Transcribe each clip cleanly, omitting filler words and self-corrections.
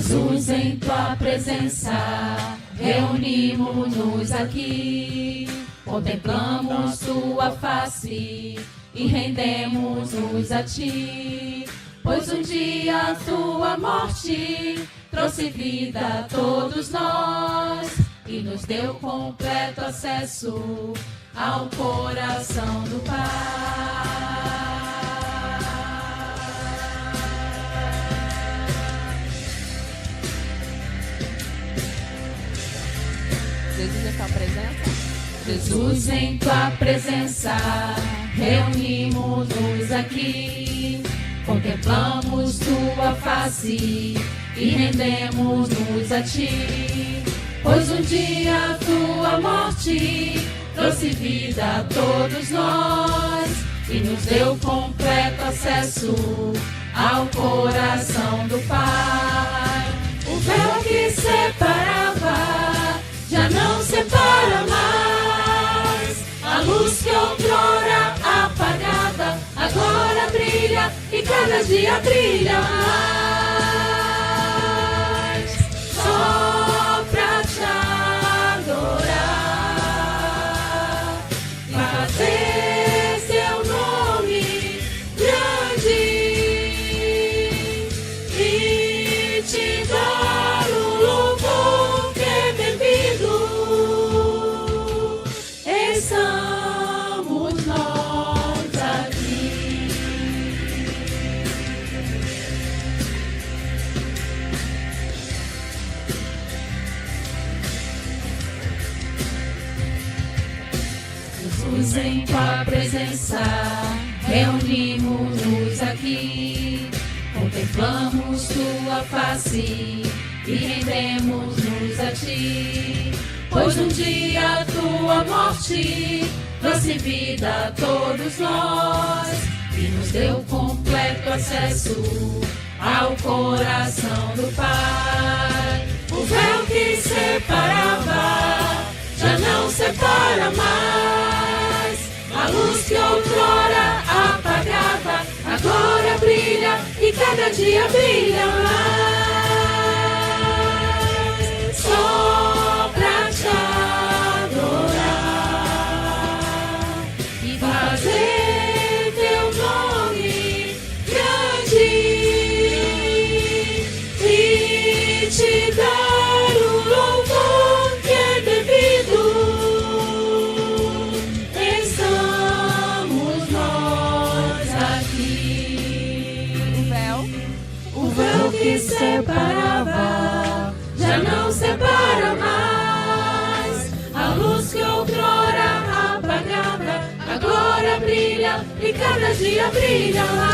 Jesus, em tua presença, reunimos-nos aqui, contemplamos tua face e rendemos-nos a ti, pois um dia tua morte trouxe vida a todos nós e nos deu completo acesso ao coração do Pai. Jesus, em tua presença? Jesus, em tua presença, reunimos-nos aqui, contemplamos tua face e rendemos-nos a ti, pois um dia tua morte trouxe vida a todos nós e nos deu completo acesso ao coração do Pai. O véu que separava já não separa mais, a luz que outrora apagada agora brilha e cada dia brilha mais. Só pra te adorar e fazer seu nome grande e te dar o louvor que é devido. Estamos nós aqui. Jesus, em tua presença, reunimos-nos aqui, contemplamos tua face e rendemos-nos a ti, pois um dia tua morte trouxe vida a todos nós e nos deu completo acesso ao coração do Pai. O véu que separava já não separa mais, a luz que outrora apagava agora brilha e cada dia brilha mais. Só pra te adorar e fazer teu nome grande e te dar o louvor que é devido. Estamos nós aqui. O véu que separava já não separa mais, a luz que outrora apagada agora brilha e cada dia brilha mais.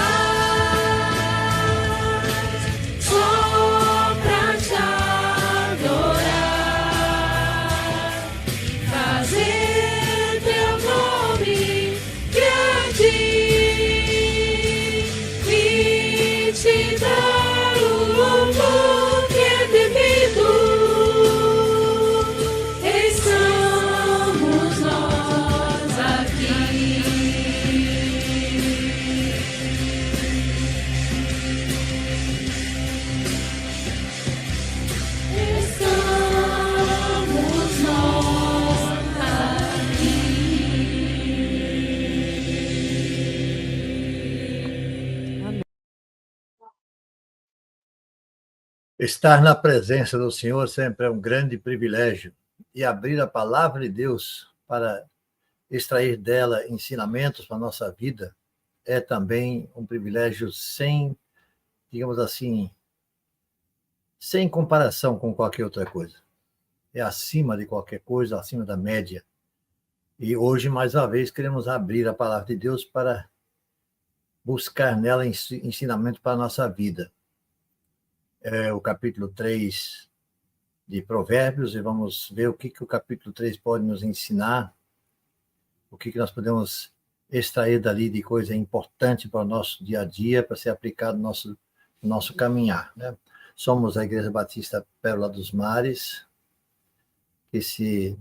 Só pra te adorar, fazer teu nome grande e te dar o louvor que é devido. Estamos nós aqui. Estamos nós aqui. Estar na presença do Senhor sempre é um grande privilégio, e abrir a palavra de Deus para extrair dela ensinamentos para a nossa vida é também um privilégio sem, digamos assim, sem comparação com qualquer outra coisa. É acima de qualquer coisa, acima da média. E hoje, mais uma vez, queremos abrir a palavra de Deus para buscar nela ensinamento para a nossa vida. É o capítulo 3 de Provérbios, e vamos ver o que o capítulo 3 pode nos ensinar, o que nós podemos extrair dali de coisa importante para o nosso dia a dia, para ser aplicado no nosso caminhar, né? Somos a Igreja Batista Pérola dos Mares, que se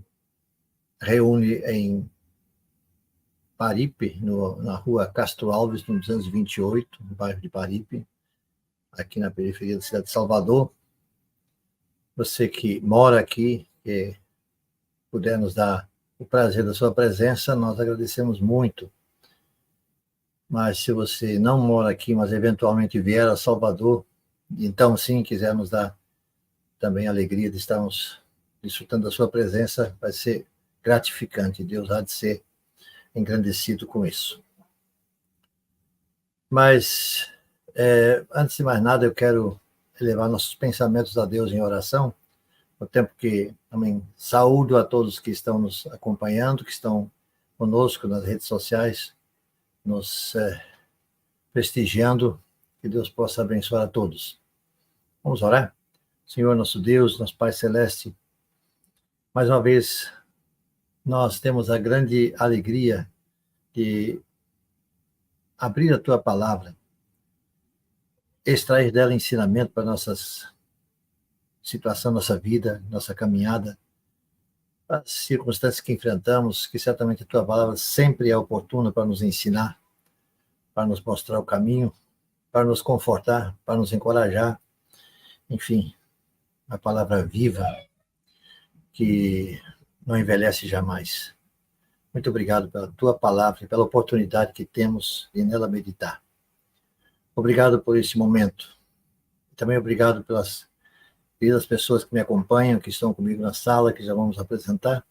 reúne em Paripe, na rua Castro Alves, no 228, no bairro de Paripe, aqui na periferia da cidade de Salvador. Você que mora aqui, que puder nos dar o prazer da sua presença, nós agradecemos muito. Mas se você não mora aqui, mas eventualmente vier a Salvador, então sim, quiser nos dar também a alegria de estarmos desfrutando da sua presença, vai ser gratificante. Deus há de ser engrandecido com isso. Mas, antes de mais nada, eu quero elevar nossos pensamentos a Deus em oração, no tempo que também saúdo a todos que estão nos acompanhando, que estão conosco nas redes sociais, nos prestigiando, que Deus possa abençoar a todos. Vamos orar? Senhor, nosso Deus, nosso Pai Celeste, mais uma vez, nós temos a grande alegria de abrir a Tua Palavra, extrair dela ensinamento para nossas situação, nossa vida, nossa caminhada, as circunstâncias que enfrentamos, que certamente a Tua Palavra sempre é oportuna para nos ensinar, para nos mostrar o caminho, para nos confortar, para nos encorajar. Enfim, a palavra viva, que não envelhece jamais. Muito obrigado pela Tua Palavra e pela oportunidade que temos de nela meditar. Obrigado por esse momento. Também obrigado pelas pessoas que me acompanham, que estão comigo na sala, que já vamos apresentar.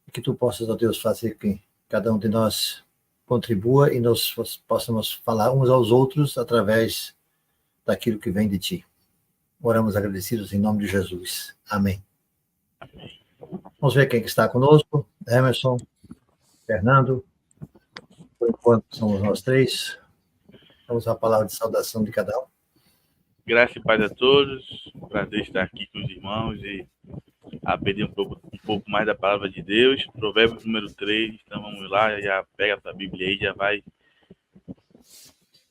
E que Tu possas, ó Deus, fazer que cada um de nós contribua e nós possamos falar uns aos outros através daquilo que vem de Ti. Oramos agradecidos em nome de Jesus. Amém. Vamos ver quem que está conosco. Emerson, Fernando. Por enquanto, somos nós três. Vamos à palavra de saudação de cada um. Graça e paz a todos. Prazer estar aqui com os irmãos e aprender um pouco mais da palavra de Deus. Provérbios número 3. Então vamos lá, já pega a sua Bíblia aí, já vai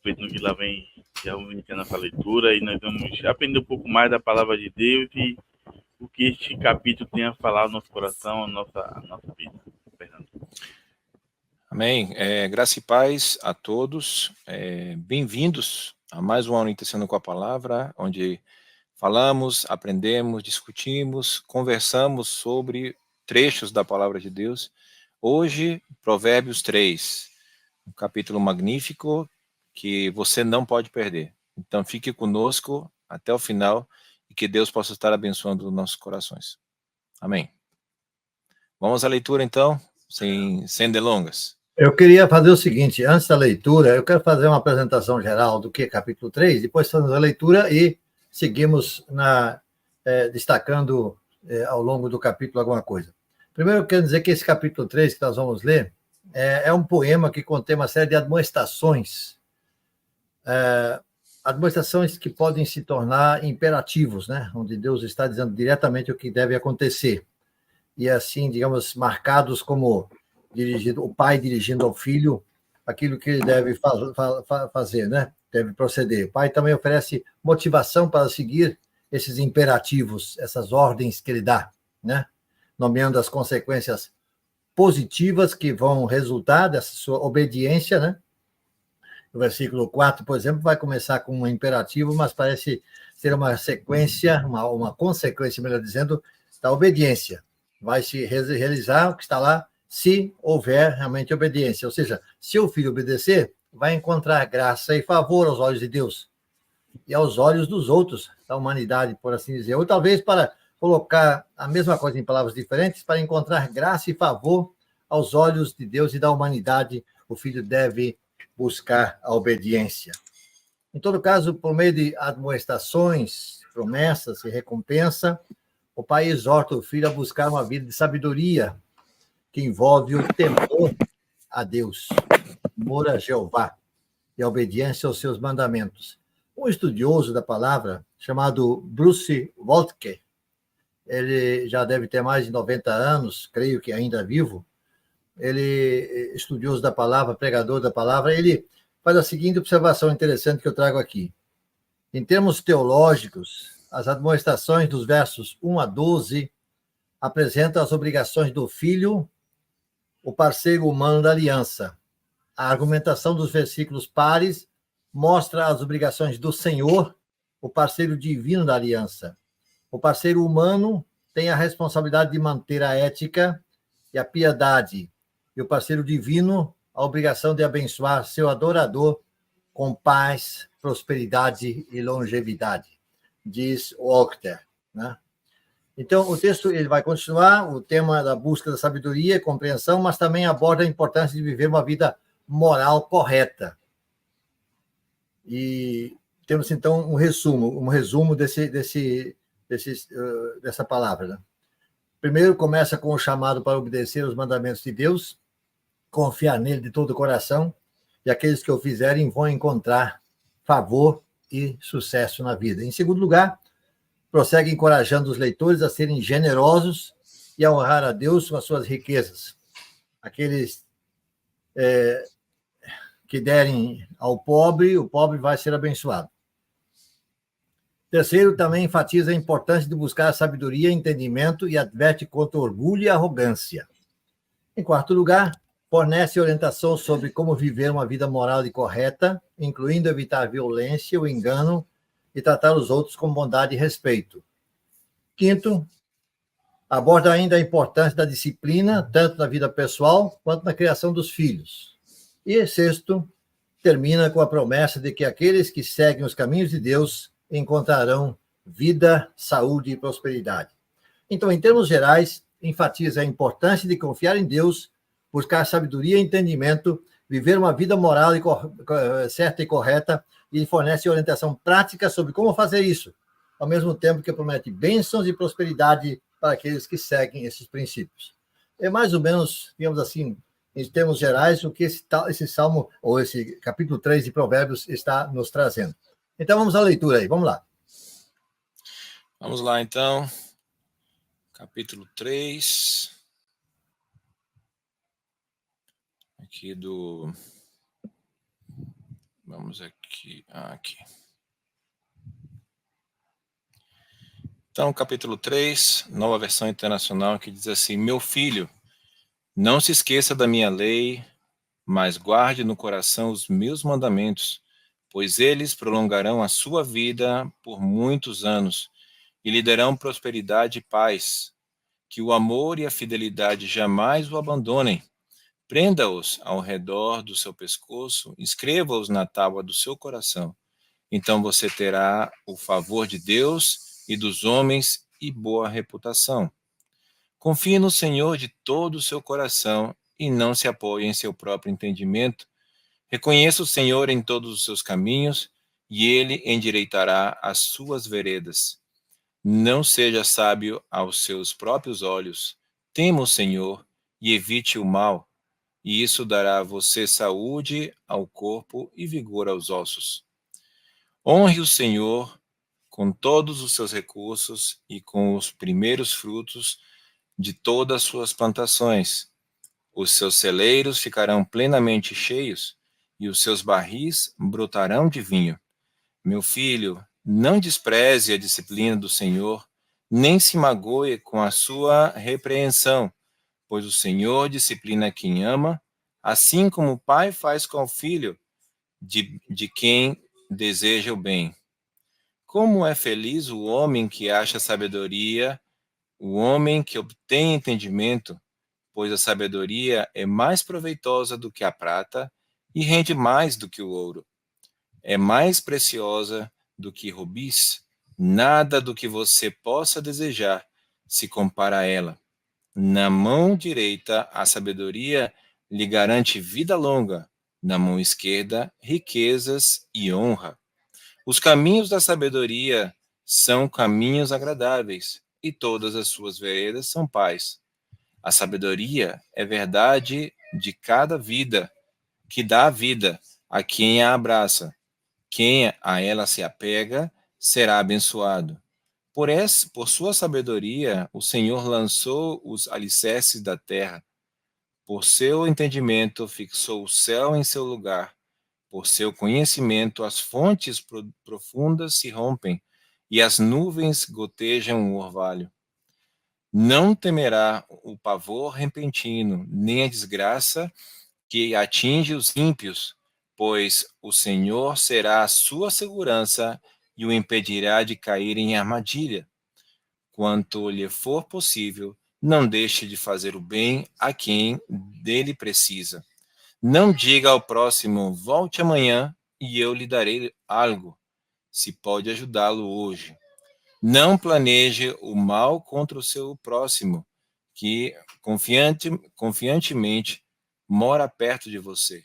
feito que lá vem, já vamos iniciar nossa leitura e nós vamos aprender um pouco mais da palavra de Deus e o que este capítulo tem a falar no nosso coração, a nossa vida. Fernando. Amém. Graça e paz a todos. Bem-vindos a mais uma aula Interação com a Palavra, onde falamos, aprendemos, discutimos, conversamos sobre trechos da Palavra de Deus. Hoje, Provérbios 3, um capítulo magnífico que você não pode perder. Então, fique conosco até o final e que Deus possa estar abençoando os nossos corações. Amém. Vamos à leitura, então, sem delongas. Eu queria fazer o seguinte, antes da leitura, eu quero fazer uma apresentação geral do que é capítulo 3, depois fazemos a leitura e seguimos destacando ao longo do capítulo alguma coisa. Primeiro, eu quero dizer que esse capítulo 3 que nós vamos ler é um poema que contém uma série de admoestações, admoestações que podem se tornar imperativos, né? Onde Deus está dizendo diretamente o que deve acontecer. E assim, digamos, marcados como o pai dirigindo ao filho aquilo que ele deve fazer, né? Deve proceder. O pai também oferece motivação para seguir esses imperativos, essas ordens que ele dá, né? Nomeando as consequências positivas que vão resultar dessa sua obediência, né? O versículo 4, por exemplo, vai começar com um imperativo, mas parece ser uma sequência, uma consequência, melhor dizendo, da obediência. Vai se realizar o que está lá, se houver realmente obediência. Ou seja, se o filho obedecer, vai encontrar graça e favor aos olhos de Deus e aos olhos dos outros, da humanidade, por assim dizer. Ou talvez para colocar a mesma coisa em palavras diferentes, para encontrar graça e favor aos olhos de Deus e da humanidade, o filho deve buscar a obediência. Em todo caso, por meio de admoestações, promessas e recompensa, o pai exorta o filho a buscar uma vida de sabedoria, que envolve o temor a Deus, temor a Jeová e a obediência aos seus mandamentos. Um estudioso da palavra, chamado Bruce Waltke, ele já deve ter mais de 90 anos, creio que ainda vivo, ele, estudioso da palavra, pregador da palavra, ele faz a seguinte observação interessante que eu trago aqui. Em termos teológicos, as admoestações dos versos 1 a 12 apresentam as obrigações do filho, o parceiro humano da aliança. A argumentação dos versículos pares mostra as obrigações do Senhor, o parceiro divino da aliança. O parceiro humano tem a responsabilidade de manter a ética e a piedade, e o parceiro divino a obrigação de abençoar seu adorador com paz, prosperidade e longevidade, diz Walker, né? Então, o texto ele vai continuar, o tema da busca da sabedoria e compreensão, mas também aborda a importância de viver uma vida moral correta. E temos, então, um resumo dessa palavra, né? Primeiro, começa com o chamado para obedecer os mandamentos de Deus, confiar nele de todo o coração, e aqueles que o fizerem vão encontrar favor e sucesso na vida. Em segundo lugar, prossegue encorajando os leitores a serem generosos e a honrar a Deus com as suas riquezas. Aqueles que derem ao pobre, o pobre vai ser abençoado. Terceiro, também enfatiza a importância de buscar a sabedoria e entendimento e adverte contra o orgulho e a arrogância. Em quarto lugar, fornece orientação sobre como viver uma vida moral e correta, incluindo evitar a violência, o engano e tratar os outros com bondade e respeito. Quinto, aborda ainda a importância da disciplina, tanto na vida pessoal quanto na criação dos filhos. E sexto, termina com a promessa de que aqueles que seguem os caminhos de Deus encontrarão vida, saúde e prosperidade. Então, em termos gerais, enfatiza a importância de confiar em Deus, buscar sabedoria e entendimento, viver uma vida moral certa e correta, e fornece orientação prática sobre como fazer isso, ao mesmo tempo que promete bênçãos e prosperidade para aqueles que seguem esses princípios. É mais ou menos, digamos assim, em termos gerais, o que esse salmo, ou esse capítulo 3 de Provérbios está nos trazendo. Então, vamos à leitura aí, vamos lá. Vamos lá, então. Capítulo 3. Aqui do... Vamos aqui. Aqui. Então, capítulo 3, nova versão internacional, que diz assim: Meu filho, não se esqueça da minha lei, mas guarde no coração os meus mandamentos, pois eles prolongarão a sua vida por muitos anos e lhe darão prosperidade e paz. Que o amor e a fidelidade jamais o abandonem. Prenda-os ao redor do seu pescoço, escreva-os na tábua do seu coração. Então você terá o favor de Deus e dos homens e boa reputação. Confie no Senhor de todo o seu coração e não se apoie em seu próprio entendimento. Reconheça o Senhor em todos os seus caminhos e ele endireitará as suas veredas. Não seja sábio aos seus próprios olhos. Tema o Senhor e evite o mal, e isso dará a você saúde ao corpo e vigor aos ossos. Honre o Senhor com todos os seus recursos e com os primeiros frutos de todas as suas plantações. Os seus celeiros ficarão plenamente cheios e os seus barris brotarão de vinho. Meu filho, não despreze a disciplina do Senhor, nem se magoe com a sua repreensão, pois o Senhor disciplina quem ama, assim como o pai faz com o filho de quem deseja o bem. Como é feliz o homem que acha sabedoria, o homem que obtém entendimento, pois a sabedoria é mais proveitosa do que a prata e rende mais do que o ouro. É mais preciosa do que rubis, nada do que você possa desejar se compara a ela. Na mão direita, a sabedoria lhe garante vida longa, na mão esquerda, riquezas e honra. Os caminhos da sabedoria são caminhos agradáveis, e todas as suas veredas são paz. A sabedoria é verdade de cada vida, que dá vida a quem a abraça. Quem a ela se apega será abençoado. Por sua sabedoria, o Senhor lançou os alicerces da terra. Por seu entendimento, fixou o céu em seu lugar. Por seu conhecimento, as fontes profundas se rompem e as nuvens gotejam o orvalho. Não temerá o pavor repentino, nem a desgraça que atinge os ímpios, pois o Senhor será a sua segurança e o impedirá de cair em armadilha. quanto lhe for possível, não deixe de fazer o bem a quem dele precisa. Não diga ao próximo, volte amanhã e eu lhe darei algo, se pode ajudá-lo hoje. Não planeje o mal contra o seu próximo, que confiantemente mora perto de você.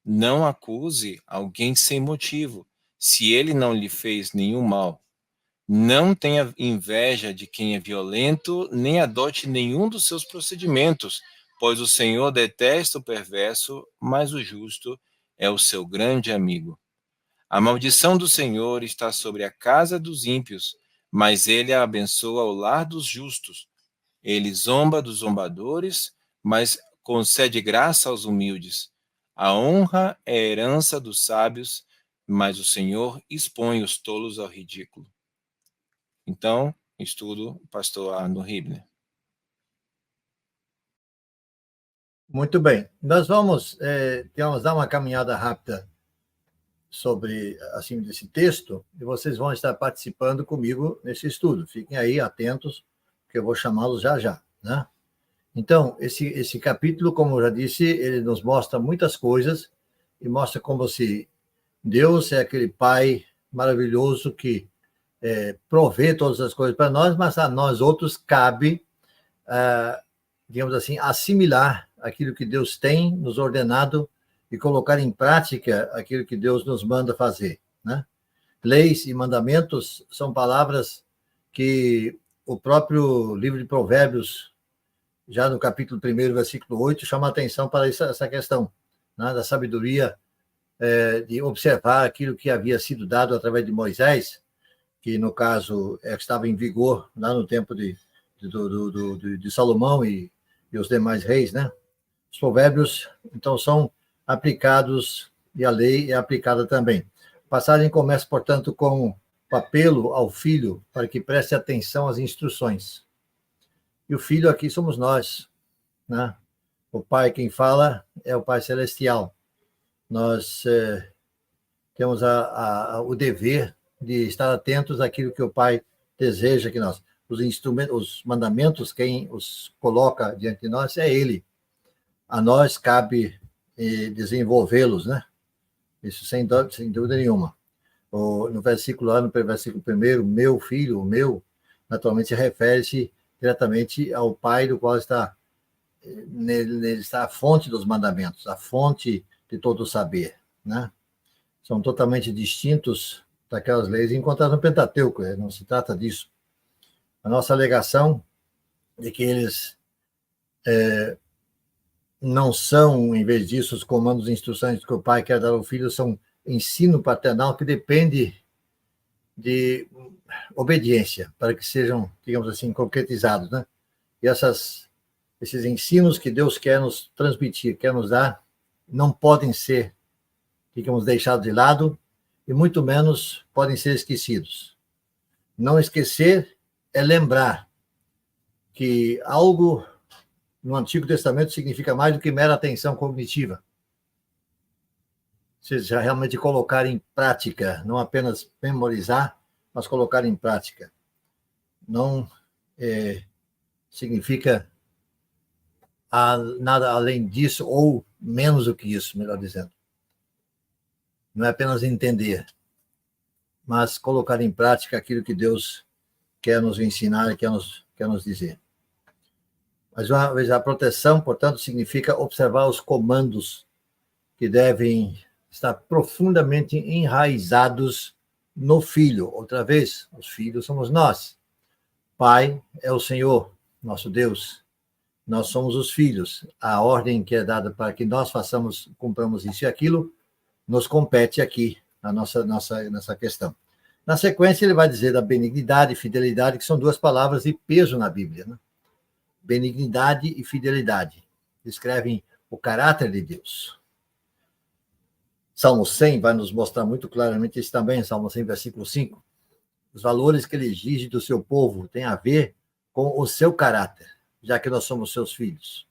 Não acuse alguém sem motivo, se ele não lhe fez nenhum mal. Não tenha inveja de quem é violento, nem adote nenhum dos seus procedimentos, pois o Senhor detesta o perverso, mas o justo é o seu grande amigo. A maldição do Senhor está sobre a casa dos ímpios, mas ele abençoa o lar dos justos. Ele zomba dos zombadores, mas concede graça aos humildes. A honra é a herança dos sábios, mas o Senhor expõe os tolos ao ridículo. Então, estudo pastor Arno Hibner. Muito bem. Nós vamos dar uma caminhada rápida sobre assim desse texto e vocês vão estar participando comigo nesse estudo. Fiquem aí atentos, que eu vou chamá-los já já, né? Então, esse capítulo, como eu já disse, ele nos mostra muitas coisas e mostra como se Deus é aquele Pai maravilhoso que provê todas as coisas para nós, mas a nós outros cabe, digamos assim, assimilar aquilo que Deus tem nos ordenado e colocar em prática aquilo que Deus nos manda fazer, né? Leis e mandamentos são palavras que o próprio livro de Provérbios, já no capítulo 1, versículo 8, chama a atenção para essa questão, né, da sabedoria, de observar aquilo que havia sido dado através de Moisés, que no caso estava em vigor lá no tempo de Salomão e os demais reis, né? Os provérbios, então, são aplicados e a lei é aplicada também. A passagem começa, portanto, com o apelo ao filho para que preste atenção às instruções. E o filho aqui somos nós, né? O pai, quem fala, é o Pai Celestial. Nós temos o dever de estar atentos àquilo que o Pai deseja que nós... Os mandamentos, quem os coloca diante de nós é Ele. A nós cabe desenvolvê-los, né? Isso sem dúvida nenhuma. No versículo 1, meu filho, o meu, naturalmente refere-se diretamente ao Pai, do qual está nele está a fonte dos mandamentos, a fonte de todo o saber, né? São totalmente distintos daquelas leis encontradas no Pentateuco, não se trata disso. A nossa alegação é que eles não são, em vez disso, os comandos e instruções que o pai quer dar ao filho, são ensino paternal que depende de obediência, para que sejam, digamos assim, concretizados, né? E esses ensinos que Deus quer nos transmitir, quer nos dar, não podem ser, digamos, deixados de lado, e muito menos podem ser esquecidos. Não esquecer é lembrar que algo no Antigo Testamento significa mais do que mera atenção cognitiva. Ou seja, realmente colocar em prática, não apenas memorizar, mas colocar em prática. Não significa nada além disso, ou menos do que isso, melhor dizendo. Não é apenas entender, mas colocar em prática aquilo que Deus quer nos ensinar e quer nos dizer. Mas, uma vez, a proteção, portanto, significa observar os comandos que devem estar profundamente enraizados no filho. Outra vez, os filhos somos nós. Pai é o Senhor, nosso Deus. Nós somos os filhos. A ordem que é dada para que nós cumpramos isso e aquilo, nos compete aqui, nessa questão. Na sequência, ele vai dizer da benignidade e fidelidade, que são duas palavras de peso na Bíblia, né? Benignidade e fidelidade descrevem o caráter de Deus. Salmo 100 vai nos mostrar muito claramente isso também, Salmo 100, versículo 5. Os valores que ele exige do seu povo têm a ver com o seu caráter, já que nós somos seus filhos.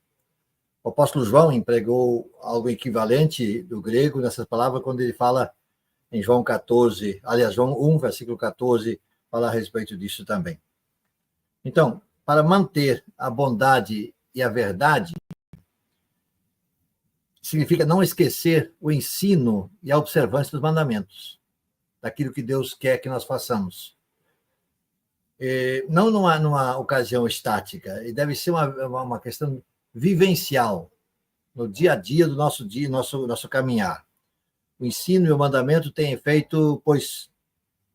O apóstolo João empregou algo equivalente do grego nessas palavras quando ele fala em João 1, versículo 14, fala a respeito disso também. Então, para manter a bondade e a verdade, significa não esquecer o ensino e a observância dos mandamentos, daquilo que Deus quer que nós façamos. Não numa ocasião estática, e deve ser uma questão vivencial, no dia a dia do nosso caminhar. O ensino e o mandamento têm efeito, pois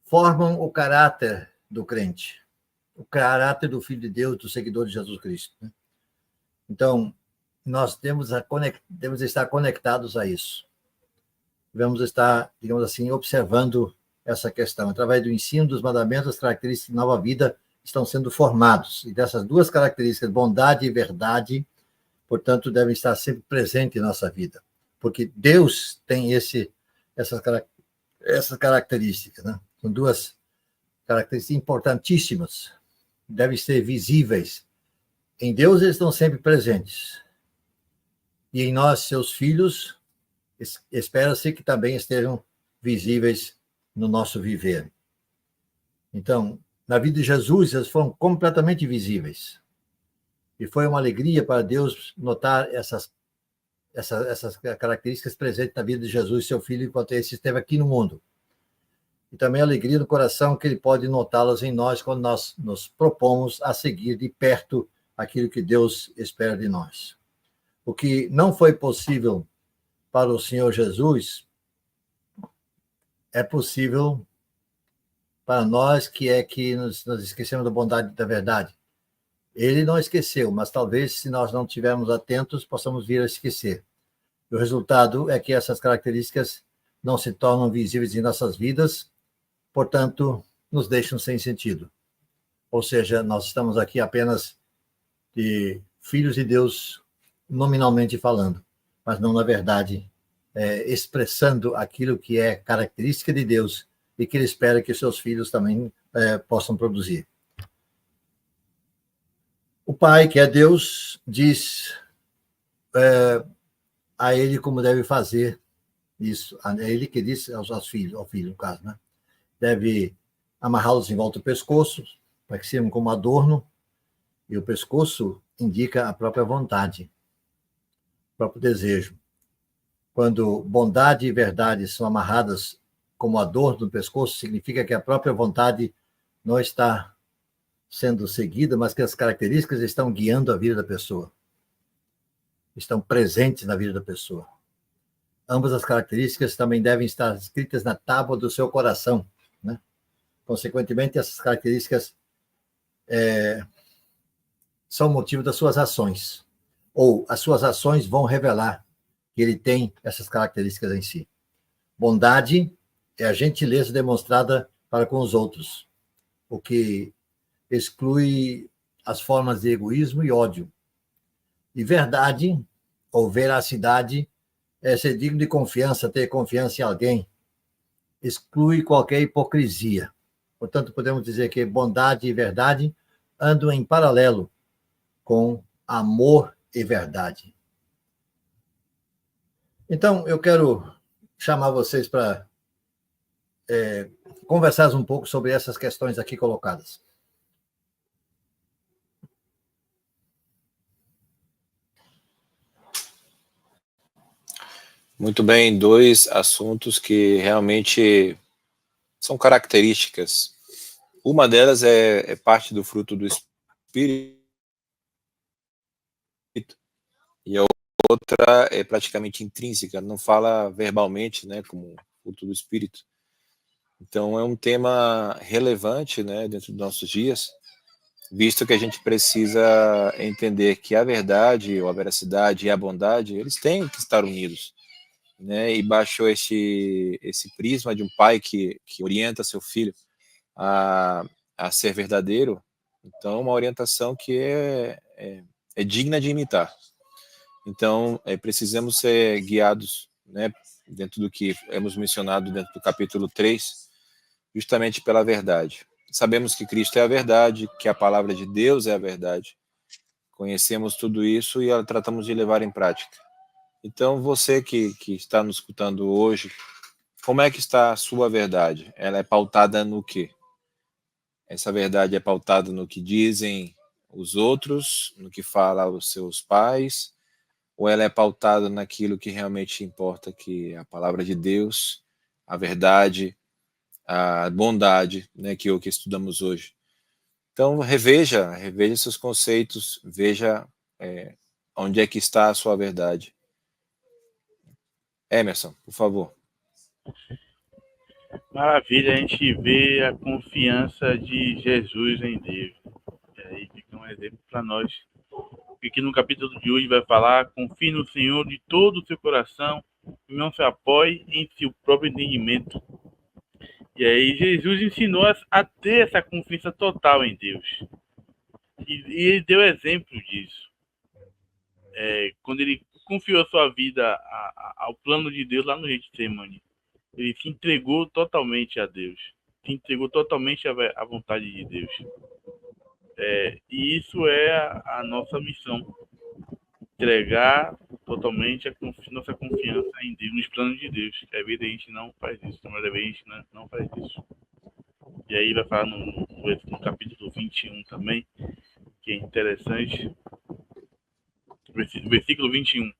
formam o caráter do crente, o caráter do Filho de Deus, do seguidor de Jesus Cristo. Então, nós devemos estar conectados a isso. Devemos estar, digamos assim, observando essa questão. Através do ensino dos mandamentos, as características de nova vida estão sendo formados. E dessas duas características, bondade e verdade, portanto, devem estar sempre presentes em nossa vida. Porque Deus tem essas características. Né? São duas características importantíssimas. Devem ser visíveis. Em Deus, eles estão sempre presentes. E em nós, seus filhos, espera-se que também estejam visíveis no nosso viver. Então, na vida de Jesus, eles foram completamente visíveis. E foi uma alegria para Deus notar essas características presentes na vida de Jesus, seu filho, enquanto esse esteve aqui no mundo. E também a alegria no coração que ele pode notá-las em nós quando nós nos propomos a seguir de perto aquilo que Deus espera de nós. O que não foi possível para o Senhor Jesus é possível para nós, que nos esquecemos da bondade e da verdade. Ele não esqueceu, mas talvez, se nós não estivermos atentos, possamos vir a esquecer. O resultado é que essas características não se tornam visíveis em nossas vidas, portanto, nos deixam sem sentido. Ou seja, nós estamos aqui apenas de filhos de Deus, nominalmente falando, mas não, na verdade, expressando aquilo que é característica de Deus e que ele espera que seus filhos também possam produzir. O Pai, que é Deus, diz a ele como deve fazer isso. É ele que diz ao filho, no caso, né? Deve amarrá-los em volta do pescoço, para que sirvam como adorno, e o pescoço indica a própria vontade, o próprio desejo. Quando bondade e verdade são amarradas como adorno no pescoço, significa que a própria vontade não está sendo seguida, mas que as características estão guiando a vida da pessoa. Estão presentes na vida da pessoa. Ambas as características também devem estar escritas na tábua do seu coração, né? Consequentemente, essas características são motivo das suas ações, ou as suas ações vão revelar que ele tem essas características em si. Bondade é a gentileza demonstrada para com os outros, o que exclui as formas de egoísmo e ódio. E verdade, ou veracidade, é ser digno de confiança, ter confiança em alguém, exclui qualquer hipocrisia. Portanto, podemos dizer que bondade e verdade andam em paralelo com amor e verdade. Então, eu quero chamar vocês para conversar um pouco sobre essas questões aqui colocadas. Muito bem, dois assuntos que realmente são características. Uma delas é parte do fruto do Espírito, e a outra é praticamente intrínseca, não fala verbalmente, né, como fruto do Espírito. Então é um tema relevante, né, dentro dos nossos dias, visto que a gente precisa entender que a verdade, ou a veracidade e a bondade, eles têm que estar unidos, né, e baixo esse prisma de um pai que orienta seu filho a ser verdadeiro, então uma orientação que é digna de imitar. Então, precisamos ser guiados, né, dentro do que hemos mencionado dentro do capítulo 3, justamente pela verdade. Sabemos que Cristo é a verdade, que a palavra de Deus é a verdade. Conhecemos tudo isso e tratamos de levar em prática. Então, você que está nos escutando hoje, como é que está a sua verdade? Ela é pautada no quê? essa verdade é pautada no que dizem os outros, no que falam os seus pais, ou ela é pautada naquilo que realmente importa, que é a palavra de Deus, a verdade, a bondade, né, que é o que estudamos hoje. Então, reveja seus conceitos, veja onde é que está a sua verdade. Emerson, por favor. Maravilha, a gente vê a confiança de Jesus em Deus. E aí fica um exemplo para nós. Aqui no capítulo de hoje vai falar: confie no Senhor de todo o seu coração e não se apoie em seu próprio entendimento. E aí Jesus ensinou a ter essa confiança total em Deus. E ele deu exemplo disso. Quando ele confiou a sua vida ao plano de Deus lá no Getsemane, ele se entregou totalmente a Deus, se entregou totalmente à vontade de Deus. E isso é a nossa missão: entregar totalmente nossa confiança em Deus, nos planos de Deus. Às vezes a gente não faz isso, mas às vezes a gente não faz isso. E aí vai falar no capítulo 21 também, que é interessante. Versículo 21.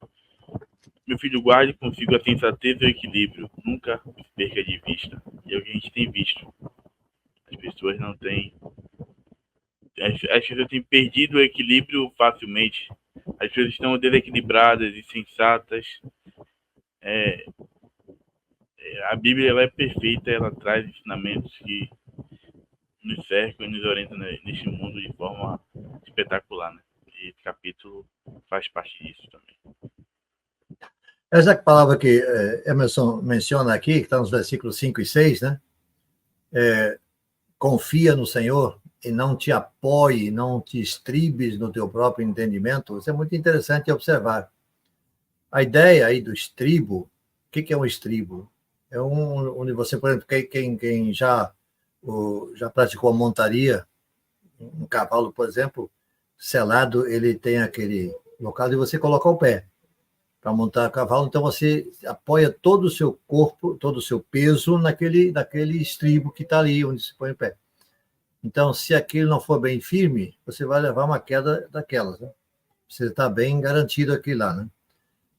Meu filho, guarde consigo a sensatez e o equilíbrio. Nunca perca de vista. E é o que a gente tem visto. As pessoas não têm... As pessoas têm perdido o equilíbrio facilmente. As pessoas estão desequilibradas, insensatas. A Bíblia ela é perfeita, ela traz ensinamentos que nos cercam e nos orientam neste mundo de forma espetacular, né? E esse capítulo faz parte disso também. Essa palavra que Emerson menciona aqui, que está nos versículos 5 e 6, né? Confia no Senhor e não te apoie, não te estribes no teu próprio entendimento. Isso é muito interessante observar. A ideia aí do estribo, o que é um estribo? É onde você, por exemplo, quem já praticou montaria, um cavalo, por exemplo, selado, ele tem aquele local de você colocar o pé para montar o cavalo, então você apoia todo o seu corpo, todo o seu peso naquele estribo que está ali, onde se põe o pé. Então, se aquilo não for bem firme, você vai levar uma queda daquelas, né? Você está bem garantido aqui lá, né?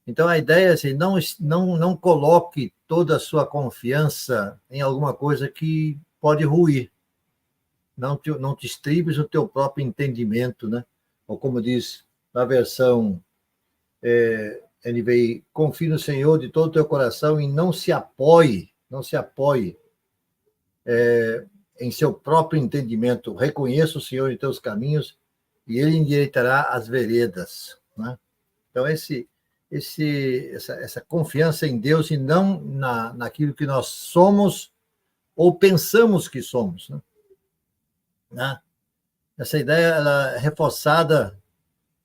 Então, a ideia é assim, não coloque toda a sua confiança em alguma coisa que pode ruir. Não te estribes no teu próprio entendimento, né? Ou como diz na versão NVI, confie no Senhor de todo o teu coração e não se apoie em seu próprio entendimento. Reconheça o Senhor em teus caminhos e Ele endireitará as veredas, né? Então, essa confiança em Deus e não naquilo que nós somos ou pensamos que somos, né? Essa ideia ela é reforçada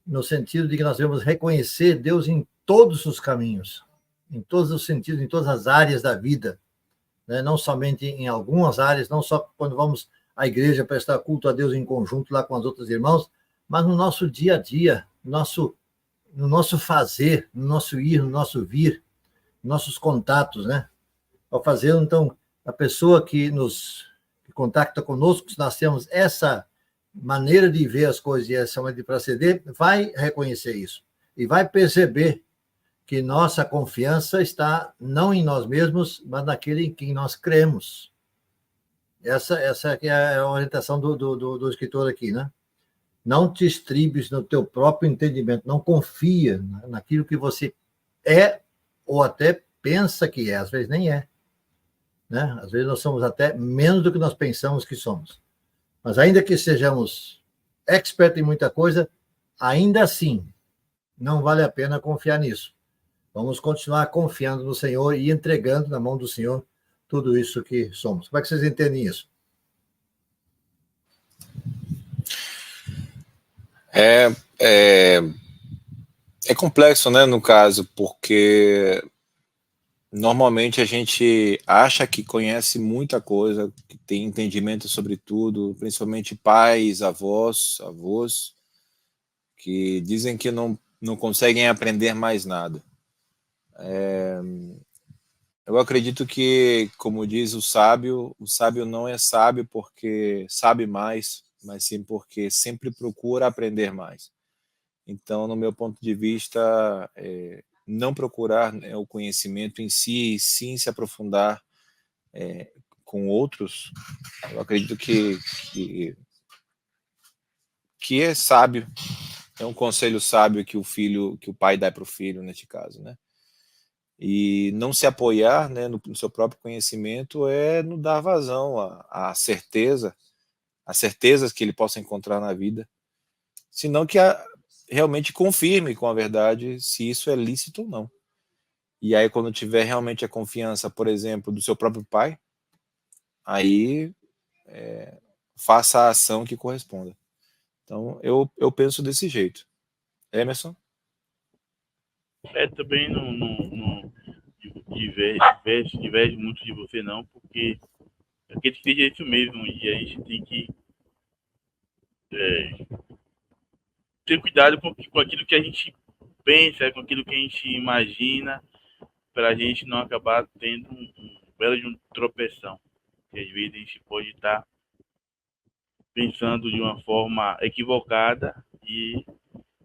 no sentido de que nós devemos reconhecer Deus em todos os caminhos, em todos os sentidos, em todas as áreas da vida, né? Não somente em algumas áreas, não só quando vamos à igreja prestar culto a Deus em conjunto lá com os outros irmãos, mas no nosso dia a dia, no nosso fazer, no nosso ir, no nosso vir, nossos contatos, né? Ao fazer, então, a pessoa que contacta conosco, se nós temos essa maneira de ver as coisas e essa maneira de proceder, vai reconhecer isso e vai perceber que nossa confiança está não em nós mesmos, mas naquele em quem nós cremos. Essa que é a orientação do escritor aqui, né? Não te estribes no teu próprio entendimento, não confia naquilo que você é ou até pensa que é, às vezes nem é, né? Às vezes nós somos até menos do que nós pensamos que somos. Mas ainda que sejamos expert em muita coisa, ainda assim, não vale a pena confiar nisso. Vamos continuar confiando no Senhor e entregando na mão do Senhor tudo isso que somos. Como é que vocês entendem isso? É complexo, né, no caso, porque normalmente a gente acha que conhece muita coisa, que tem entendimento sobre tudo, principalmente pais, avós, que dizem que não conseguem aprender mais nada. Eu acredito que, como diz o sábio não é sábio porque sabe mais, mas sim porque sempre procura aprender mais. Então, no meu ponto de vista, não procurar, né, o conhecimento em si, e sim se aprofundar com outros, eu acredito que é sábio, é um conselho sábio que o pai dá para o filho, neste caso, né? E não se apoiar, né, no seu próprio conhecimento é não dar vazão à certeza, às certezas que ele possa encontrar na vida, senão que realmente confirme com a verdade se isso é lícito ou não. E aí, quando tiver realmente a confiança, por exemplo, do seu próprio pai, aí faça a ação que corresponda. Então, eu penso desse jeito. Emerson? Também não diverge muito de você, não, porque eu acredito que seja isso mesmo, e a gente tem que ter cuidado com aquilo que a gente pensa, com aquilo que a gente imagina, para a gente não acabar tendo um belo de um tropeção. Que às vezes a gente pode estar pensando de uma forma equivocada e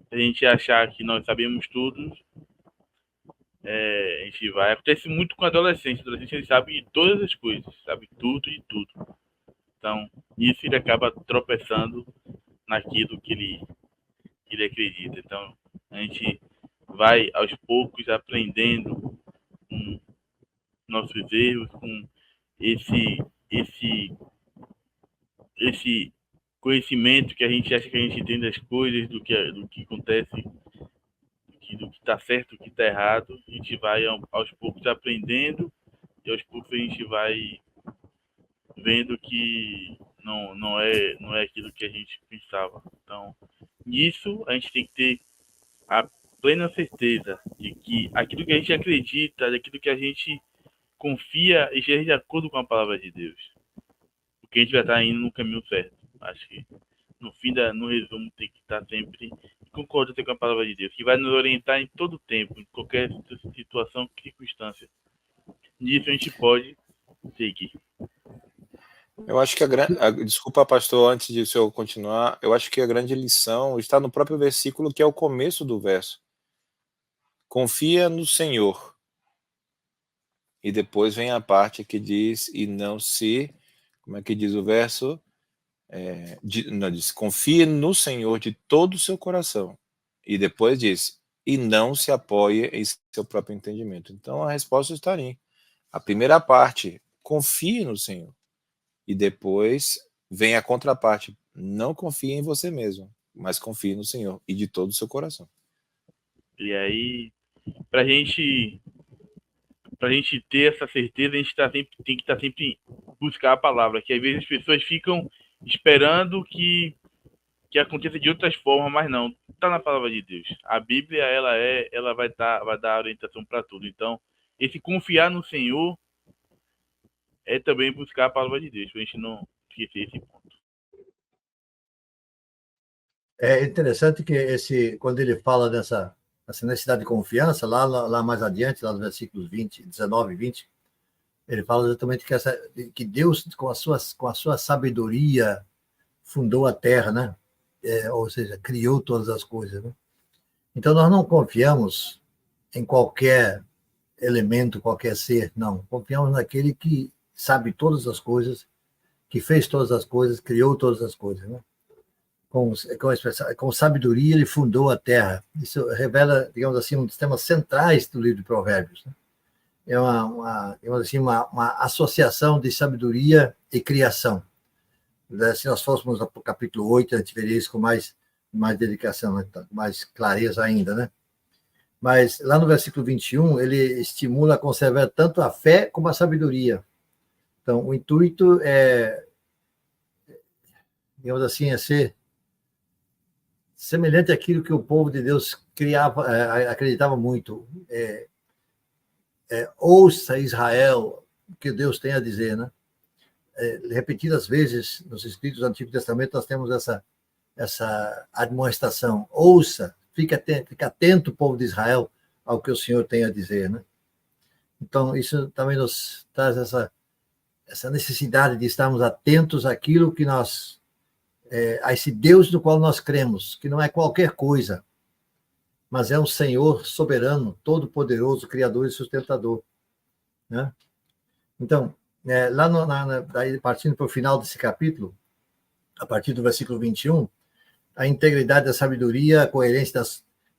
a gente achar que nós sabemos tudo, a gente vai. Acontece muito com adolescente. O adolescente ele sabe de todas as coisas, sabe tudo de tudo. Então, isso ele acaba tropeçando naquilo que ele acredita. Então, a gente vai aos poucos aprendendo com nossos erros, com esse conhecimento que a gente acha que a gente tem das coisas, do que acontece, do que está certo, do que está errado. A gente vai aos poucos aprendendo e aos poucos a gente vai vendo que não é aquilo que a gente pensava. Então, nisso a gente tem que ter a plena certeza de que aquilo que a gente acredita, daquilo que a gente confia, esteja de acordo com a palavra de Deus. Porque a gente vai estar indo no caminho certo. Acho que no resumo, tem que estar sempre em concordância com a palavra de Deus, que vai nos orientar em todo o tempo, em qualquer situação, circunstância. Nisso a gente pode seguir. Eu acho que desculpa, pastor, antes de eu continuar, eu acho que a grande lição está no próprio versículo, que é o começo do verso. Confia no Senhor. E depois vem a parte que diz, e não se... Como é que diz o verso? Diz, confie no Senhor de todo o seu coração. E depois diz, e não se apoie em seu próprio entendimento. Então a resposta está ali. A primeira parte, confie no Senhor. E depois vem a contraparte, não confie em você mesmo, mas confie no Senhor e de todo o seu coração. E aí, pra gente ter essa certeza, a gente tem que estar sempre buscar a palavra, que às vezes as pessoas ficam esperando que aconteça de outras formas, mas não, está na palavra de Deus. A Bíblia, ela vai dar orientação para tudo. Então, esse confiar no Senhor é também buscar a palavra de Deus, para a gente não esquecer esse ponto. É interessante que quando ele fala dessa necessidade de confiança, lá mais adiante, lá nos versículos 19 e 20, ele fala exatamente que Deus, com a sua sabedoria, fundou a terra, né? Ou seja, criou todas as coisas, né? Então, nós não confiamos em qualquer elemento, qualquer ser, não. Confiamos naquele que sabe todas as coisas, que fez todas as coisas, criou todas as coisas, né? Com sabedoria, ele fundou a terra. Isso revela, digamos assim, um dos temas centrais do livro de Provérbios, né? É digamos assim, uma associação de sabedoria e criação. Se nós fôssemos para o capítulo 8, a gente veria isso com mais dedicação, né? Mais clareza ainda, né? Mas lá no versículo 21, ele estimula a conservar tanto a fé como a sabedoria. Então, o intuito digamos assim, ser semelhante àquilo que o povo de Deus acreditava muito. Ouça, Israel, o que Deus tem a dizer, né? Repetidas vezes nos escritos do Antigo Testamento nós temos essa admoestação. Ouça, fique atento, povo de Israel, ao que o Senhor tem a dizer, né? Então, isso também nos traz essa necessidade de estarmos atentos àquilo que a esse Deus no qual nós cremos, que não é qualquer coisa, mas é um Senhor soberano, todo-poderoso, criador e sustentador, né? Então, lá daí, partindo para o final desse capítulo, a partir do versículo 21, a integridade da sabedoria, a coerência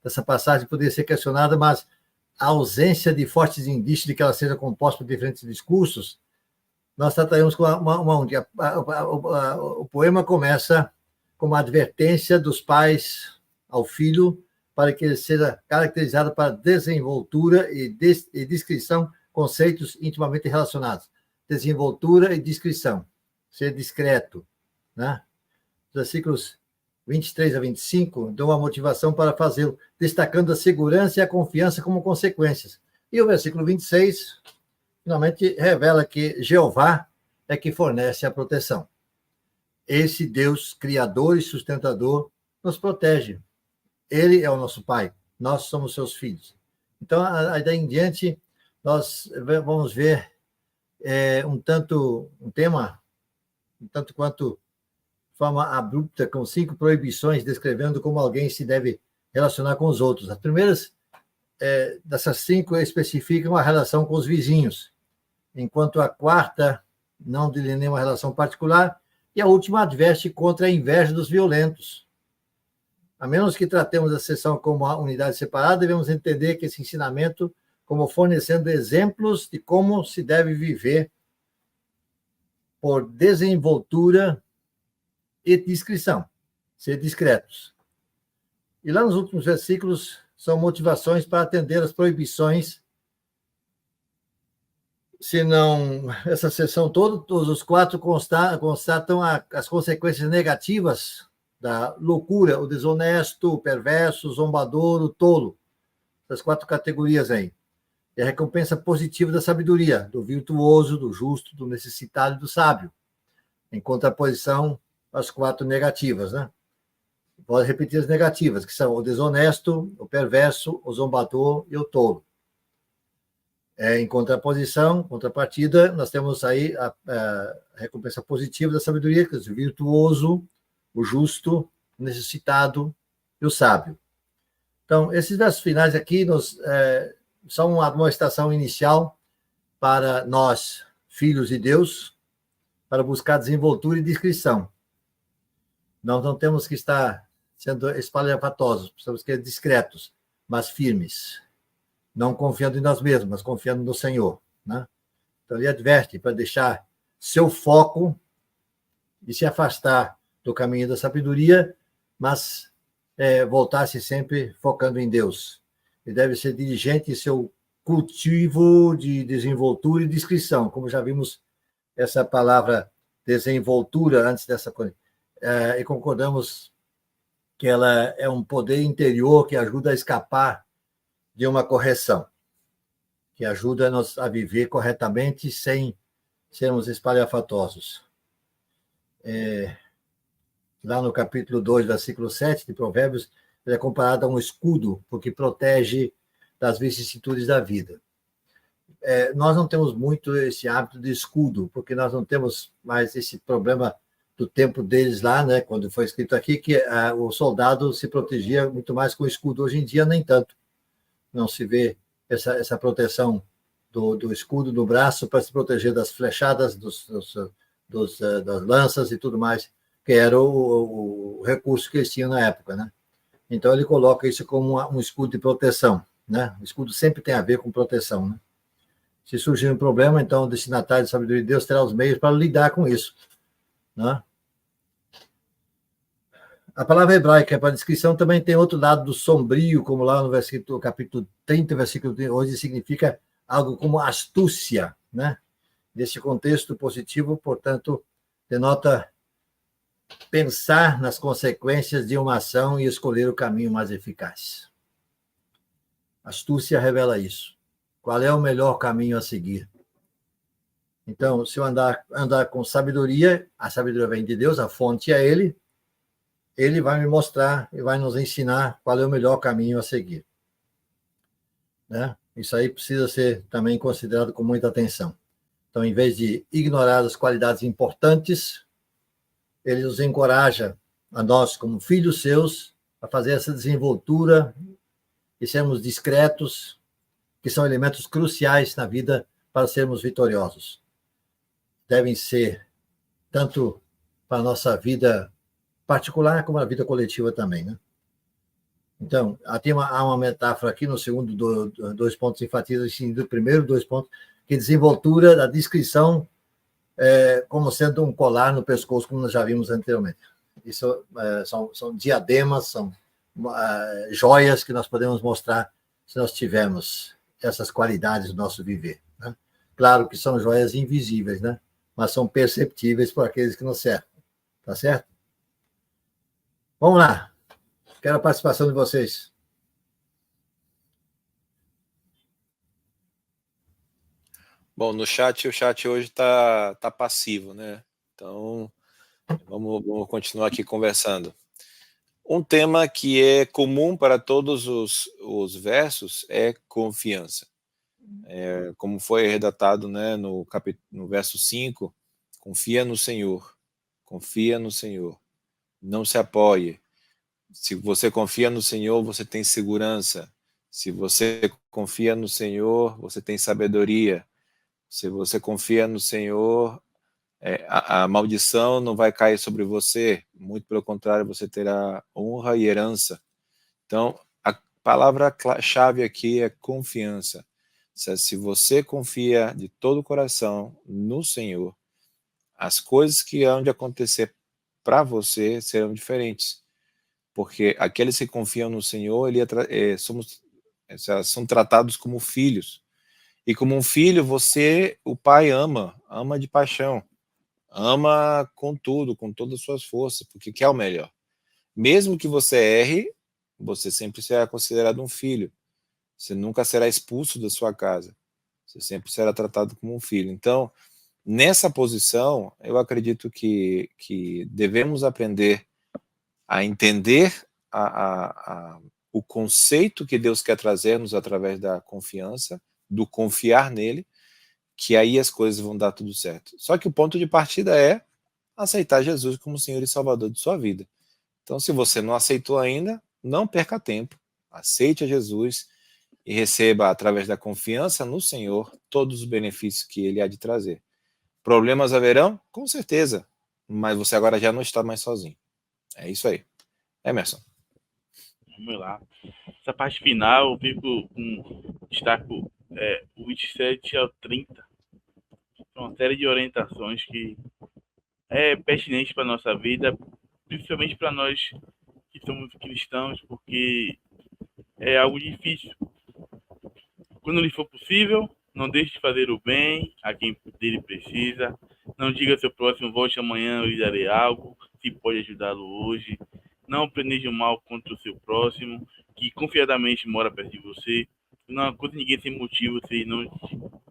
dessa passagem poderia ser questionada, mas a ausência de fortes indícios de que ela seja composta por diferentes discursos, nós trataremos com o poema começa com uma advertência dos pais ao filho para que ele seja caracterizado para desenvoltura e descrição, conceitos intimamente relacionados. Desenvoltura e descrição. Ser discreto, né? Os versículos 23 a 25 dão uma motivação para fazê-lo, destacando a segurança e a confiança como consequências. E o versículo 26, finalmente, revela que Jeová é que fornece a proteção. Esse Deus, criador e sustentador, nos protege. Ele é o nosso Pai, nós somos seus filhos. Então, daí em diante, nós vamos ver um tema, um tanto quanto de forma abrupta, com 5 proibições, descrevendo como alguém se deve relacionar com os outros. As primeiras dessas 5 especificam a relação com os vizinhos, enquanto a quarta não delinea uma relação particular, e a última adverte contra a inveja dos violentos. A menos que tratemos a sessão como uma unidade separada, devemos entender que esse ensinamento como fornecendo exemplos de como se deve viver por desenvoltura e discrição, ser discretos. E lá nos últimos versículos são motivações para atender às proibições. Se não, essa sessão toda, todos os 4 constatam as consequências negativas da loucura, o desonesto, o perverso, o zombador, o tolo. Essas 4 categorias aí. E a recompensa positiva da sabedoria, do virtuoso, do justo, do necessitado e do sábio, em contraposição às 4 negativas, né? Pode repetir as negativas, que são o desonesto, o perverso, o zombador e o tolo. Em contrapartida, nós temos aí a recompensa positiva da sabedoria, que é o virtuoso, o justo, o necessitado e o sábio. Então, esses versos finais aqui são uma admoestação inicial para nós, filhos de Deus, para buscar desenvoltura e discrição. Nós não temos que estar sendo espalhafatosos, precisamos ser discretos, mas firmes, não confiando em nós mesmos, mas confiando no Senhor, né? Então, ele adverte para deixar seu foco e se afastar do caminho da sabedoria, mas voltar-se sempre focando em Deus. Ele deve ser diligente em seu cultivo de desenvoltura e discrição, como já vimos essa palavra desenvoltura antes dessa coisa. E concordamos que ela é um poder interior que ajuda a escapar de uma correção, que ajuda-nos a viver corretamente sem sermos espalhafatosos. Lá no capítulo 2, versículo 7 de Provérbios, ele é comparado a um escudo, porque protege das vicissitudes da vida. Nós não temos muito esse hábito de escudo, porque nós não temos mais esse problema do tempo deles lá, né, quando foi escrito aqui, que o soldado se protegia muito mais com o escudo. Hoje em dia, nem tanto. Não se vê essa proteção do escudo no braço para se proteger das flechadas, das lanças e tudo mais, que era o recurso que eles tinham na época, né? Então, ele coloca isso como um escudo de proteção, né? O escudo sempre tem a ver com proteção, né? Se surgir um problema, então o destinatário de sabedoria de Deus terá os meios para lidar com isso, né? A palavra hebraica para descrição também tem outro lado do sombrio, como lá no capítulo 30, versículo 11, significa algo como astúcia, né? Nesse contexto positivo, portanto, denota pensar nas consequências de uma ação e escolher o caminho mais eficaz. Astúcia revela isso. Qual é o melhor caminho a seguir? Então, se eu andar com sabedoria, a sabedoria vem de Deus, a fonte é Ele vai me mostrar e vai nos ensinar qual é o melhor caminho a seguir, né? Isso aí precisa ser também considerado com muita atenção. Então, em vez de ignorar as qualidades importantes, ele nos encoraja, a nós, como filhos seus, a fazer essa desenvoltura e sermos discretos, que são elementos cruciais na vida para sermos vitoriosos. Devem ser tanto para a nossa vida particular como a vida coletiva também, né? Então, há uma metáfora aqui no segundo dois pontos enfatiza, assim, do primeiro 2 pontos, que desenvoltura da descrição como sendo um colar no pescoço, como nós já vimos anteriormente. Isso são diademas, são joias que nós podemos mostrar se nós tivermos essas qualidades do nosso viver, né? Claro que são joias invisíveis, né? Mas são perceptíveis por aqueles que nos cercam. Tá certo? Vamos lá. Quero a participação de vocês. Bom, no chat, o chat hoje tá passivo, né? Então, vamos continuar aqui conversando. Um tema que é comum para todos os versos é confiança. Como foi redatado, né, no verso 5, confia no Senhor, não se apoie. Se você confia no Senhor, você tem segurança. Se você confia no Senhor, você tem sabedoria. Se você confia no Senhor, a maldição não vai cair sobre você. Muito pelo contrário, você terá honra e herança. Então, a palavra-chave aqui é confiança. Se você confia de todo o coração no Senhor, as coisas que hão de acontecer para você serão diferentes. Porque aqueles que confiam no Senhor, são tratados como filhos. E como um filho, o pai ama de paixão. Ama com tudo, com todas as suas forças, porque quer o melhor. Mesmo que você erre, você sempre será considerado um filho. Você nunca será expulso da sua casa. Você sempre será tratado como um filho. Então, nessa posição, eu acredito que devemos aprender a entender o conceito que Deus quer trazer-nos através da confiança, do confiar nele, que aí as coisas vão dar tudo certo. Só que o ponto de partida é aceitar Jesus como Senhor e Salvador de sua vida. Então, se você não aceitou ainda, não perca tempo. Aceite a Jesus e receba, através da confiança no Senhor, todos os benefícios que Ele há de trazer. Problemas haverão? Com certeza. Mas você agora já não está mais sozinho. É isso aí. Emerson. Vamos lá. Essa parte final, eu fico destaco o 27 ao 30. Uma série de orientações que é pertinente para a nossa vida, principalmente para nós que somos cristãos, porque é algo difícil. Quando lhe for possível, não deixe de fazer o bem a quem dele precisa. Não diga ao seu próximo, volte amanhã, eu lhe darei algo, se pode ajudá-lo hoje. Não planeje o mal contra o seu próximo, que confiadamente mora perto de você. Não acuse ninguém sem motivo se ele não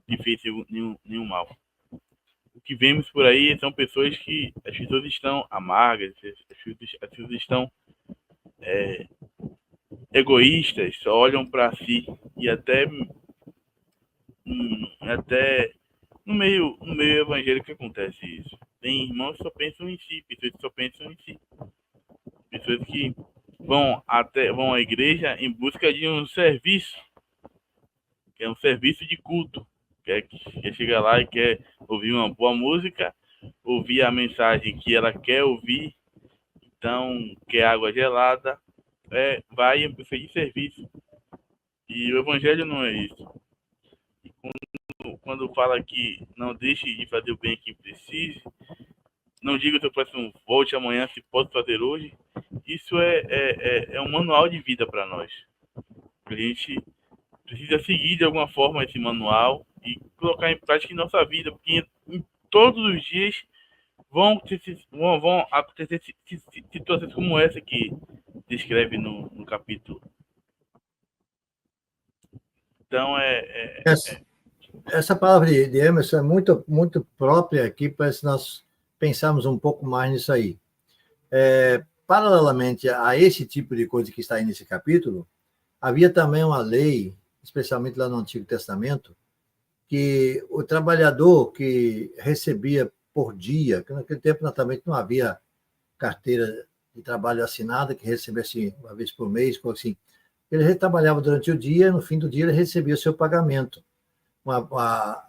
te fez nenhum mal. O que vemos por aí são pessoas que as pessoas estão amargas, as pessoas estão egoístas, só olham para si e até no meio evangélico acontece isso. Tem irmãos que só pensam em si, pessoas que só pensam em si. Pessoas que vão à igreja em busca de um serviço, que é um serviço de culto. Quer chegar lá e quer ouvir uma boa música, ouvir a mensagem que ela quer ouvir, então quer água gelada, vai em busca de serviço. E o evangelho não é isso. E quando fala que não deixe de fazer o bem a quem precise, não diga ao seu próximo, volte amanhã se pode fazer hoje, isso é um manual de vida para nós. A gente precisa seguir de alguma forma esse manual e colocar em prática em nossa vida, porque em todos os dias vão acontecer situações como essa que descreve no capítulo. Então, Essa palavra de Emerson é muito, muito própria aqui para se nós pensarmos um pouco mais nisso aí. Paralelamente a esse tipo de coisa que está aí nesse capítulo, havia também uma lei especialmente lá no Antigo Testamento, que o trabalhador que recebia por dia, que naquele tempo naturalmente não havia carteira de trabalho assinada, que recebesse uma vez por mês, coisa assim. Ele trabalhava durante o dia, no fim do dia ele recebia o seu pagamento.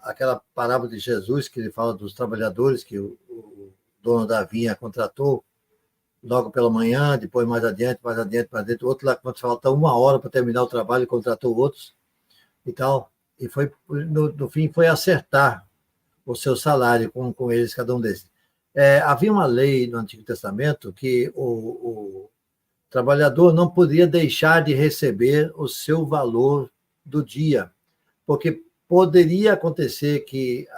Aquela parábola de Jesus, que ele fala dos trabalhadores que o dono da vinha contratou, logo pela manhã, depois mais adiante, o outro lá, quando falta 1 hora para terminar o trabalho, contratou outros e tal. E foi, no fim, foi acertar o seu salário com eles, cada um deles. Havia uma lei no Antigo Testamento que o trabalhador não podia deixar de receber o seu valor do dia, porque poderia acontecer que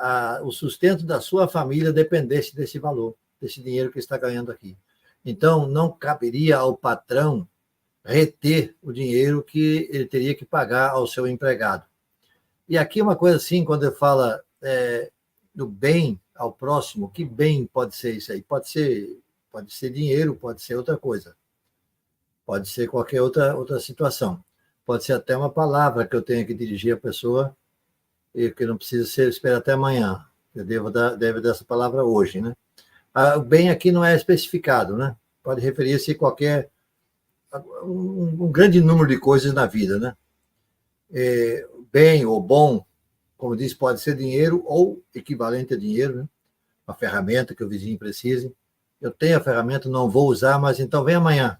o sustento da sua família dependesse desse valor, desse dinheiro que está ganhando aqui. Então, não caberia ao patrão reter o dinheiro que ele teria que pagar ao seu empregado. E aqui uma coisa assim, quando eu falo do bem ao próximo, que bem pode ser isso aí? Pode ser dinheiro, pode ser outra coisa. Pode ser qualquer outra situação. Pode ser até uma palavra que eu tenha que dirigir à pessoa e que não precisa esperar até amanhã. Eu devo dar essa palavra hoje, né? O bem aqui não é especificado, né? Pode referir-se a qualquer um grande número de coisas na vida, né? Bem ou bom, como diz, pode ser dinheiro ou equivalente a dinheiro, né? Uma ferramenta que o vizinho precise. Eu tenho a ferramenta, não vou usar, mas então vem amanhã.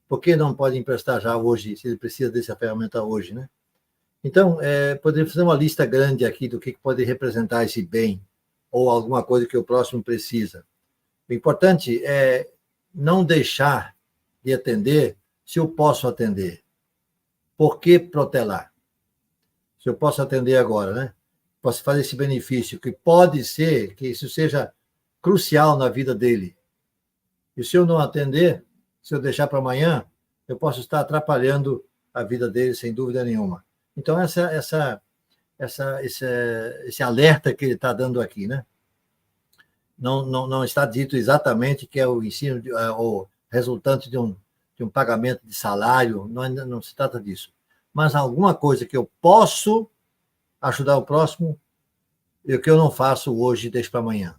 Por que não pode emprestar já hoje, se ele precisa dessa ferramenta hoje, né? Então, poderia fazer uma lista grande aqui do que pode representar esse bem ou alguma coisa que o próximo precisa. O importante é não deixar de atender se eu posso atender. Por que protelar? Se eu posso atender agora, né? Posso fazer esse benefício, que pode ser que isso seja crucial na vida dele. E se eu não atender, se eu deixar para amanhã, eu posso estar atrapalhando a vida dele, sem dúvida nenhuma. Então, esse alerta que ele está dando aqui, né? Não está dito exatamente que é o ensino, o resultante de um pagamento de salário, não se trata disso. Mas alguma coisa que eu posso ajudar o próximo e o que eu não faço hoje, deixo para amanhã.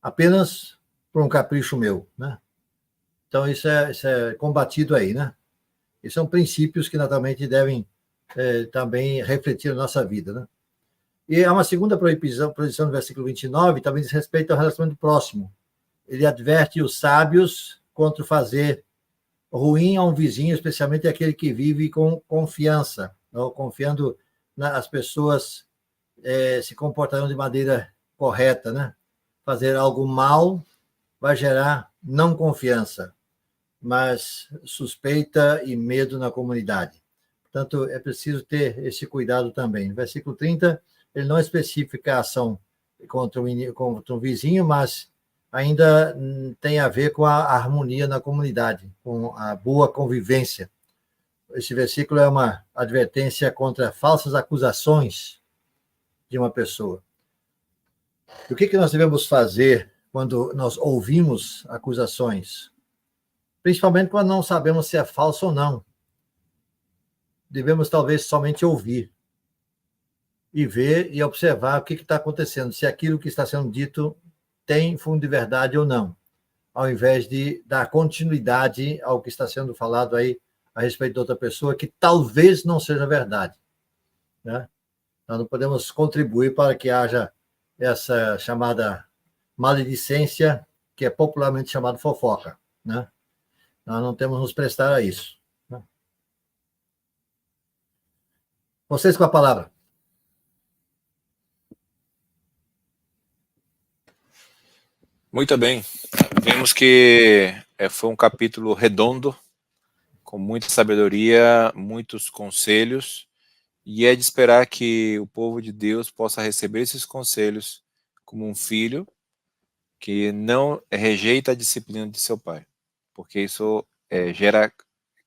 Apenas por um capricho meu, né? Então, isso é combatido aí, né? E são princípios que, naturalmente, devem também refletir na nossa vida, né? E há uma segunda proibição no versículo 29, também diz respeito ao relacionamento próximo. Ele adverte os sábios contra fazer ruim a um vizinho, especialmente aquele que vive com confiança, não? Confiando nas pessoas se comportarão de maneira correta, né? Fazer algo mal vai gerar não confiança, mas suspeita e medo na comunidade. Portanto, é preciso ter esse cuidado também. No versículo 30, ele não especifica a ação contra um vizinho, mas ainda tem a ver com a harmonia na comunidade, com a boa convivência. Esse versículo é uma advertência contra falsas acusações de uma pessoa. E o que nós devemos fazer quando nós ouvimos acusações? Principalmente quando não sabemos se é falso ou não. Devemos, talvez, somente ouvir e ver e observar o que está acontecendo, se aquilo que está sendo dito tem fundo de verdade ou não, ao invés de dar continuidade ao que está sendo falado aí a respeito de outra pessoa, que talvez não seja verdade, né? Nós não podemos contribuir para que haja essa chamada maledicência, que é popularmente chamada fofoca, né? Nós não temos nos prestar a isso, né? Vocês com a palavra. Muito bem. Vemos que foi um capítulo redondo, com muita sabedoria, muitos conselhos, e é de esperar que o povo de Deus possa receber esses conselhos como um filho que não rejeita a disciplina de seu pai, porque isso gera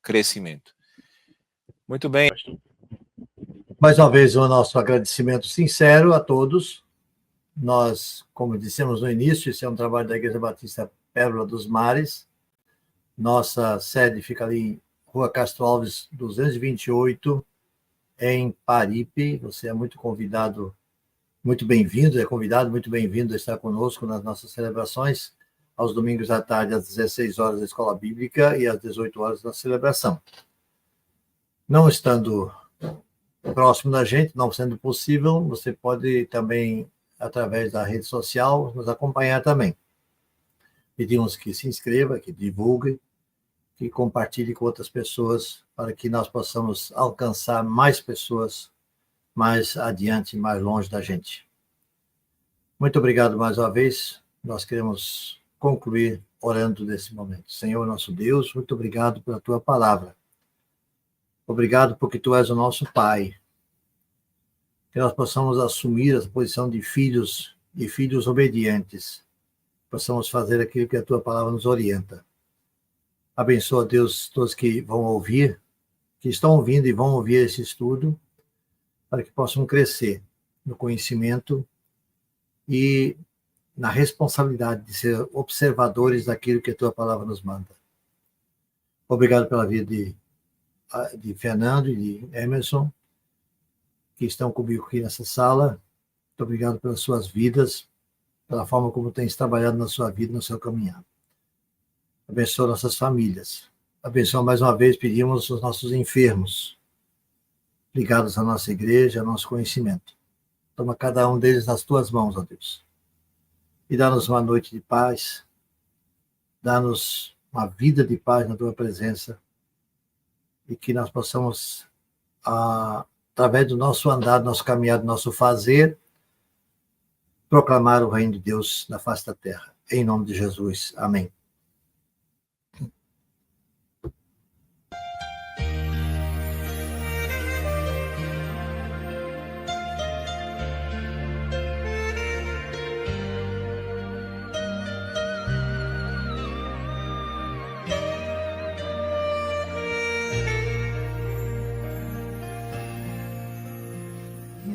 crescimento. Muito bem. Mais uma vez, o nosso agradecimento sincero a todos. Nós, como dissemos no início, esse é um trabalho da Igreja Batista Pérola dos Mares. Nossa sede fica ali em Rua Castro Alves, 228, em Paripe. Você é muito convidado, muito bem-vindo, muito bem-vindo a estar conosco nas nossas celebrações, aos domingos à tarde, às 16 horas, da Escola Bíblica, e às 18 horas da celebração. Não estando próximo da gente, não sendo possível, você pode também, através da rede social, nos acompanhar também. Pedimos que se inscreva, que divulgue, que compartilhe com outras pessoas, para que nós possamos alcançar mais pessoas mais adiante, mais longe da gente. Muito obrigado mais uma vez. Nós queremos concluir orando nesse momento. Senhor, nosso Deus, muito obrigado pela tua palavra. Obrigado porque tu és o nosso Pai. Que nós possamos assumir a posição de filhos e filhos obedientes. Possamos fazer aquilo que a tua palavra nos orienta. Abençoa, Deus, todos que vão ouvir, que estão ouvindo e vão ouvir esse estudo, para que possam crescer no conhecimento e na responsabilidade de ser observadores daquilo que a tua palavra nos manda. Obrigado pela vida de Fernando e de Emerson, que estão comigo aqui nessa sala. Muito obrigado pelas suas vidas, pela forma como tens trabalhado na sua vida, no seu caminhar. Abençoa nossas famílias. Abençoa mais uma vez, pedimos os nossos enfermos, ligados à nossa igreja, ao nosso conhecimento. Toma cada um deles nas tuas mãos, ó Deus. E dá-nos uma noite de paz, dá-nos uma vida de paz na tua presença, e que nós possamos, através do nosso andar, do nosso caminhar, do nosso fazer, proclamar o reino de Deus na face da terra. Em nome de Jesus. Amém.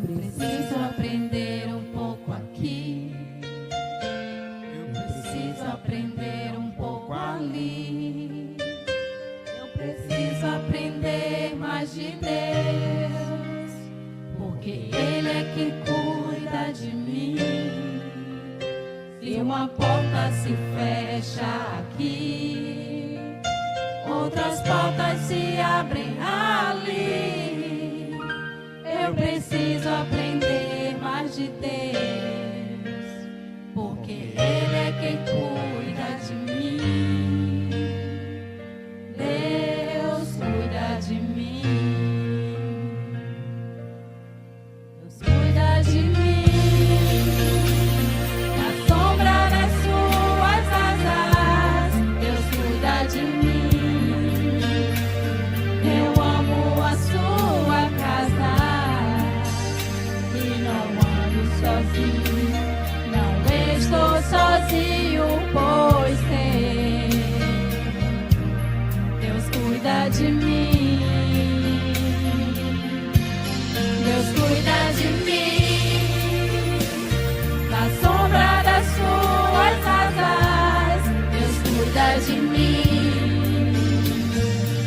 Preciso aprender um pouco aqui, eu preciso aprender um pouco ali, eu preciso aprender mais de Deus, porque Ele é que cuida de mim. Se uma porta se fecha aqui, outras portas se abrem ali. Eu preciso aprender mais de Deus, porque Ele é quem cuida de mim. Deus cuida de mim. Deus cuida de mim. Na sombra das suas asas, Deus cuida de mim. Eu amo a sua casa. Sozinho, não estou sozinho, pois tem Deus cuida de mim. Deus cuida de mim. Na sombra das suas asas, Deus cuida de mim.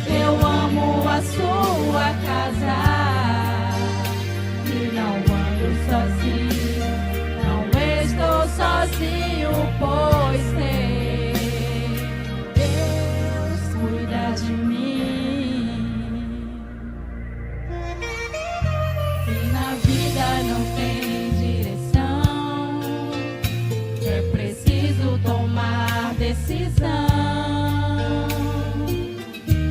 Eu amo a sua casa. Sozinho, não estou sozinho, pois tem Deus cuida de mim. Se na vida não tem direção, é preciso tomar decisão.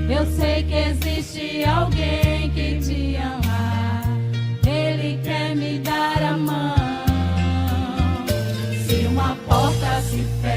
Eu sei que existe alguém que te ama. Ele quer me dar a mão. Se uma porta se fecha